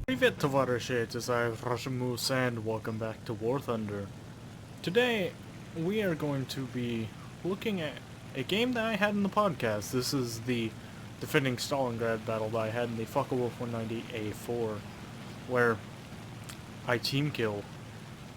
Привет, товарищи, it is I, Rasmus, and welcome back to War Thunder. Today, we are going to be looking at a game that I had in the podcast. This is the defending Stalingrad battle that I had in the FW190A4, where I team kill.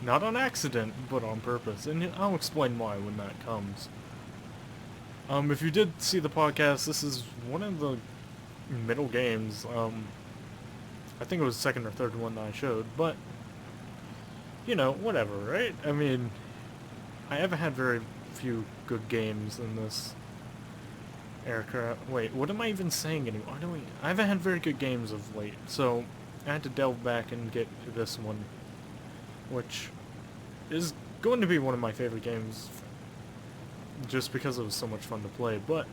Not on accident, but on purpose, and I'll explain why when that comes. If you did see the podcast, this is one of the middle games. I think it was the second or third one that I showed, but whatever, right? I mean, I haven't had very few good games in this aircraft. Wait, what am I even saying anymore? I haven't had very good games of late, so I had to delve back and get to this one, which is going to be one of my favorite games just because it was so much fun to play, but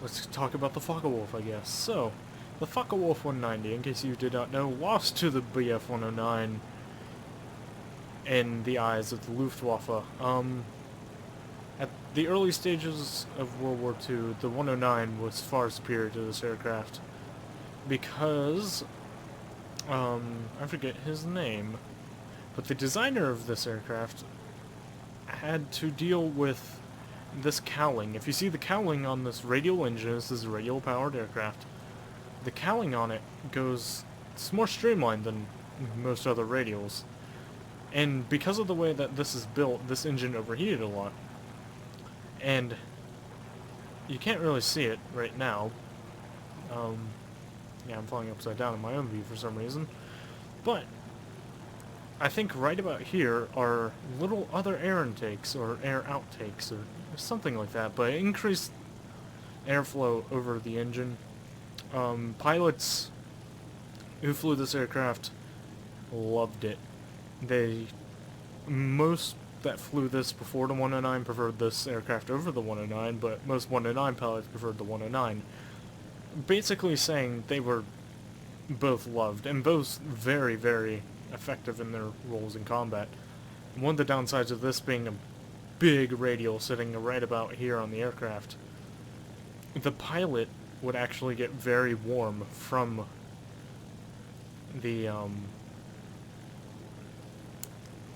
let's talk about the Focke-Wulf, I guess. So, the Focke-Wulf 190, in case you did not know, lost to the Bf-109 in the eyes of the Luftwaffe. At the early stages of World War II, the 109 was far superior to this aircraft because, I forget his name, but the designer of this aircraft had to deal with this cowling. If you see the cowling on this radial engine, this is a radial-powered aircraft, the cowling on it it's more streamlined than most other radials. And because of the way that this is built, this engine overheated a lot. And you can't really see it right now. Yeah, I'm flying upside down in my own view for some reason. But I think right about here are little other air intakes or air outtakes or something like that, but increased airflow over the engine. Pilots who flew this aircraft loved it. Most that flew this before the 109 preferred this aircraft over the 109, but most 109 pilots preferred the 109. Basically saying they were both loved, and both very, very effective in their roles in combat. One of the downsides of this being a big radial sitting right about here on the aircraft. The pilot would actually get very warm from the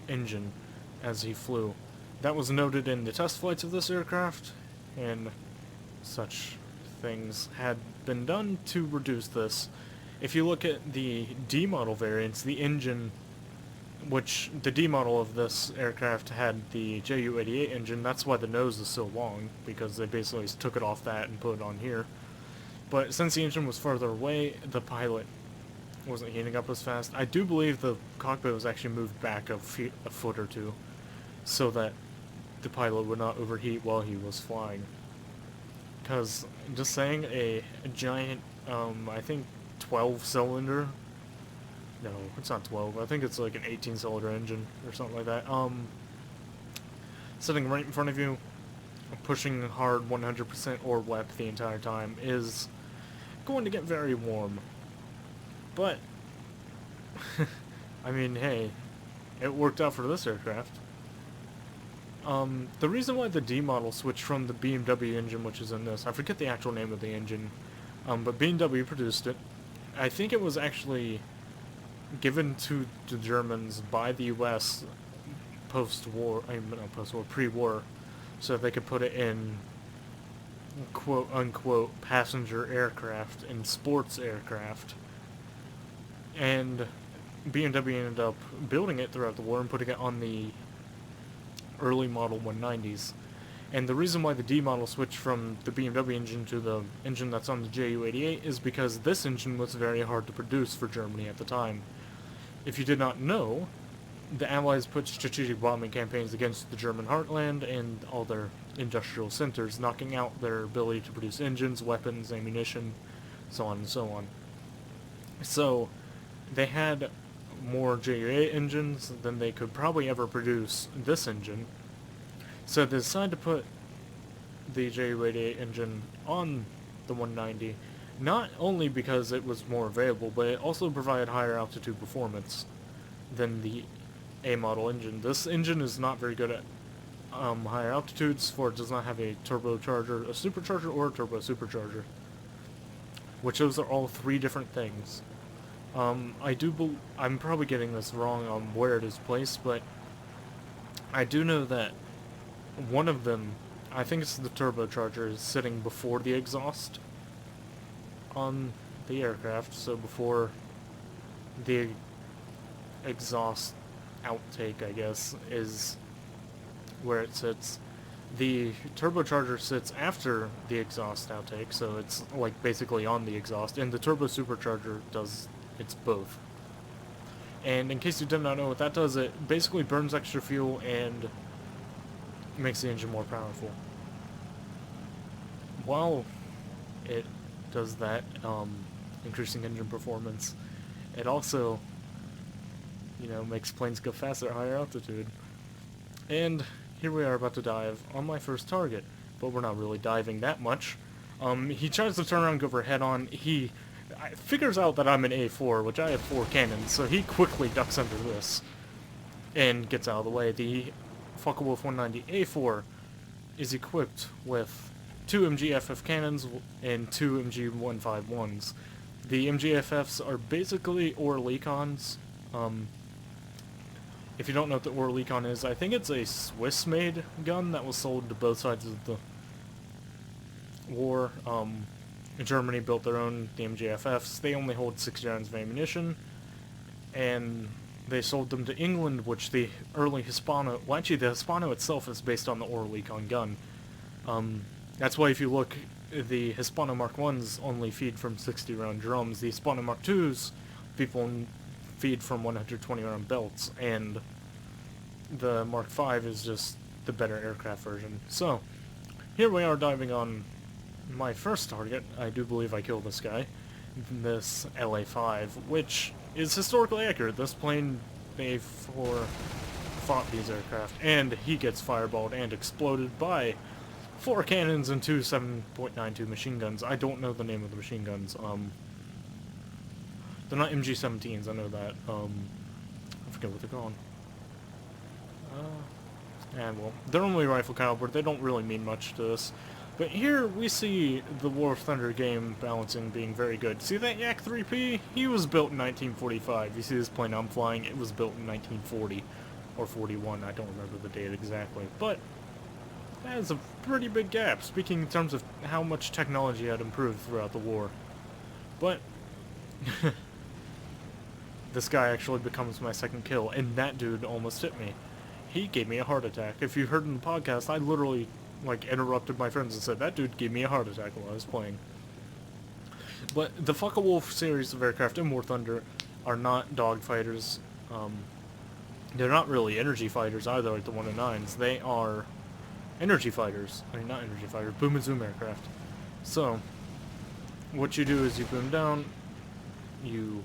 engine as he flew. That was noted in the test flights of this aircraft, and such things had been done to reduce this. If you look at the D model variants, the engine, which the D model of this aircraft had the Ju-88 engine, that's why the nose is so long, because they basically took it off that and put it on here. But since the engine was further away, the pilot wasn't heating up as fast. I do believe the cockpit was actually moved back a foot or two, so that the pilot would not overheat while he was flying. Because, just saying, a giant, I think 12-cylinder, no, it's not 12, I think it's like an 18-cylinder engine or something like that, sitting right in front of you, pushing hard 100% or WEP the entire time is going to get very warm. But, I mean, hey, it worked out for this aircraft. The reason why the D model switched from the BMW engine, which is in this, I forget the actual name of the engine, but BMW produced it. I think it was actually given to the Germans by the US post-war, not post-war, pre-war, so that they could put it in quote-unquote passenger aircraft and sports aircraft. And BMW ended up building it throughout the war and putting it on the early model 190s. And the reason why the D model switched from the BMW engine to the engine that's on the Ju-88 is because this engine was very hard to produce for Germany at the time. If you did not know, the Allies put strategic bombing campaigns against the German heartland and all their industrial centers, knocking out their ability to produce engines, weapons, ammunition, so on and so on. So, they had more Ju-88 engines than they could probably ever produce this engine. So they decided to put the Ju-88 engine on the 190, not only because it was more available, but it also provided higher altitude performance than the A model engine. This engine is not very good at higher altitudes, for it does not have a turbocharger, a supercharger, or a turbo supercharger. which those are all three different things. I'm probably getting this wrong on where it is placed, but I do know that one of them, I think it's the turbocharger, is sitting before the exhaust on the aircraft, so before the exhaust outtake, I guess, is where it sits. The turbocharger sits after the exhaust outtake, so it's like basically on the exhaust, and the turbo supercharger does, it's both. And in case you did not know what that does, it basically burns extra fuel and makes the engine more powerful. While it does that, increasing engine performance, it also, makes planes go faster at higher altitude. And here we are about to dive on my first target, but we're not really diving that much. He tries to turn around and go for head-on. He figures out that I'm an A4, which I have 4 cannons, so he quickly ducks under this and gets out of the way. The FW190 A4 is equipped with 2 MGFF cannons and 2 MG151s. The MGFFs are basically Oerlikons. If you don't know what the Oerlikon is, I think it's a Swiss-made gun that was sold to both sides of the war. Germany built their own, the MGFFs. They only hold 6 rounds of ammunition, and they sold them to England, which the early Hispano... Well, actually, the Hispano itself is based on the Oerlikon gun. That's why if you look, the Hispano Mark 1s only feed from 60-round drums. The Hispano Mark 2s, people feed from 120-round belts, and the Mark 5 is just the better aircraft version. So, here we are diving on my first target. I do believe I killed this guy, this LA-5, which is historically accurate. This plane, A4, fought these aircraft, and he gets fireballed and exploded by 4 cannons and 2 7.92 machine guns. I don't know the name of the machine guns. They're not MG-17s, I know that. I forget what they're called. And well, they're only rifle caliber. They don't really mean much to us. But here we see the War of Thunder game balancing being very good. See that Yak 3P? He was built in 1945. You see this plane I'm flying? It was built in 1940 or 41. I don't remember the date exactly. But that is a pretty big gap, speaking in terms of how much technology had improved throughout the war. But this guy actually becomes my second kill, and that dude almost hit me. He gave me a heart attack. If you heard in the podcast, I literally interrupted my friends and said, that dude gave me a heart attack while I was playing. But the Focke-Wulf series of aircraft in War Thunder are not dogfighters. They're not really energy fighters either, like the 109s. They are energy fighters. I mean, not energy fighters, boom and zoom aircraft. So, what you do is you boom down, you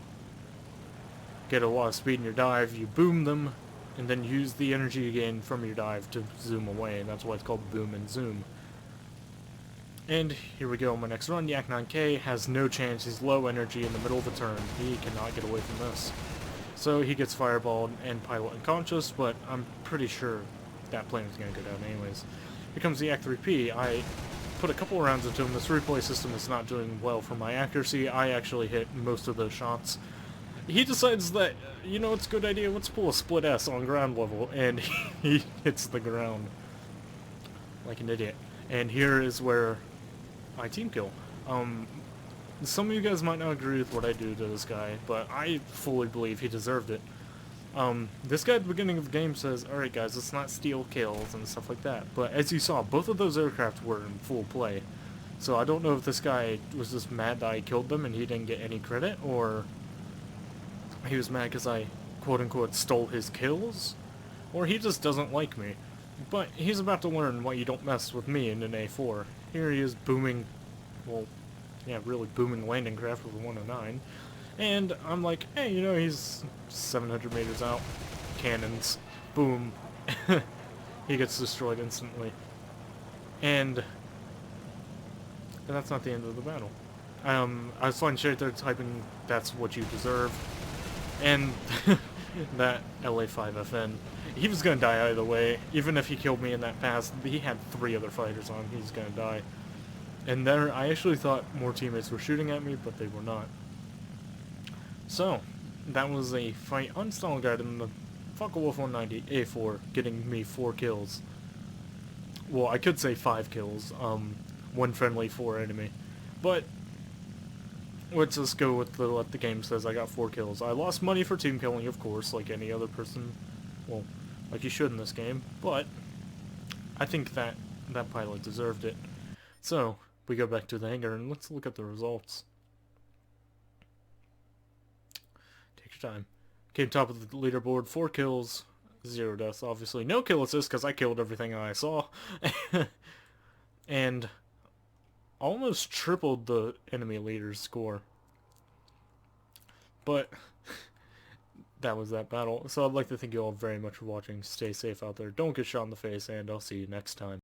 get a lot of speed in your dive, you boom them, and then use the energy you gain from your dive to zoom away, and that's why it's called boom and zoom. And here we go, my next run. Yak 9K has no chance. He's low energy in the middle of a turn. He cannot get away from this. So he gets fireballed and pilot unconscious, but I'm pretty sure that plane is going to go down anyways. Here comes the Yak 3P. I put a couple rounds into him. This replay system is not doing well for my accuracy. I actually hit most of those shots. He decides that, it's a good idea, let's pull a split S on ground level, and he hits the ground like an idiot. And here is where I team kill. Some of you guys might not agree with what I do to this guy, but I fully believe he deserved it. This guy at the beginning of the game says, alright guys, let's not steal kills and stuff like that. But as you saw, both of those aircraft were in full play. So I don't know if this guy was just mad that I killed them and he didn't get any credit, or he was mad because I, quote-unquote, stole his kills, or he just doesn't like me. But he's about to learn why you don't mess with me in an A4. Here he is booming, well, yeah, really booming landing craft with a 109. And I'm like, hey, he's 700 meters out. Cannons. Boom. He gets destroyed instantly. And that's not the end of the battle. I was flying straight there typing, that's what you deserve. And that LA-5FN, he was going to die either way. Even if he killed me in that pass, he had 3 other fighters on him. He's going to die. And there, I actually thought more teammates were shooting at me, but they were not. So, that was a fight on Stalingrad in the FW190 A4, getting me 4 kills. Well, I could say 5 kills, 1 friendly, 4 enemy. But, let's just go with what the game says. I got 4 kills. I lost money for team killing, of course, like any other person. Well, like you should in this game. But, I think that pilot deserved it. So, we go back to the hangar and let's look at the results. Take your time. Came top of the leaderboard, 4 kills, 0 deaths, obviously. No kill assist because I killed everything I saw. And almost tripled the enemy leader's score. But that was that battle. So I'd like to thank you all very much for watching. Stay safe out there. Don't get shot in the face, and I'll see you next time.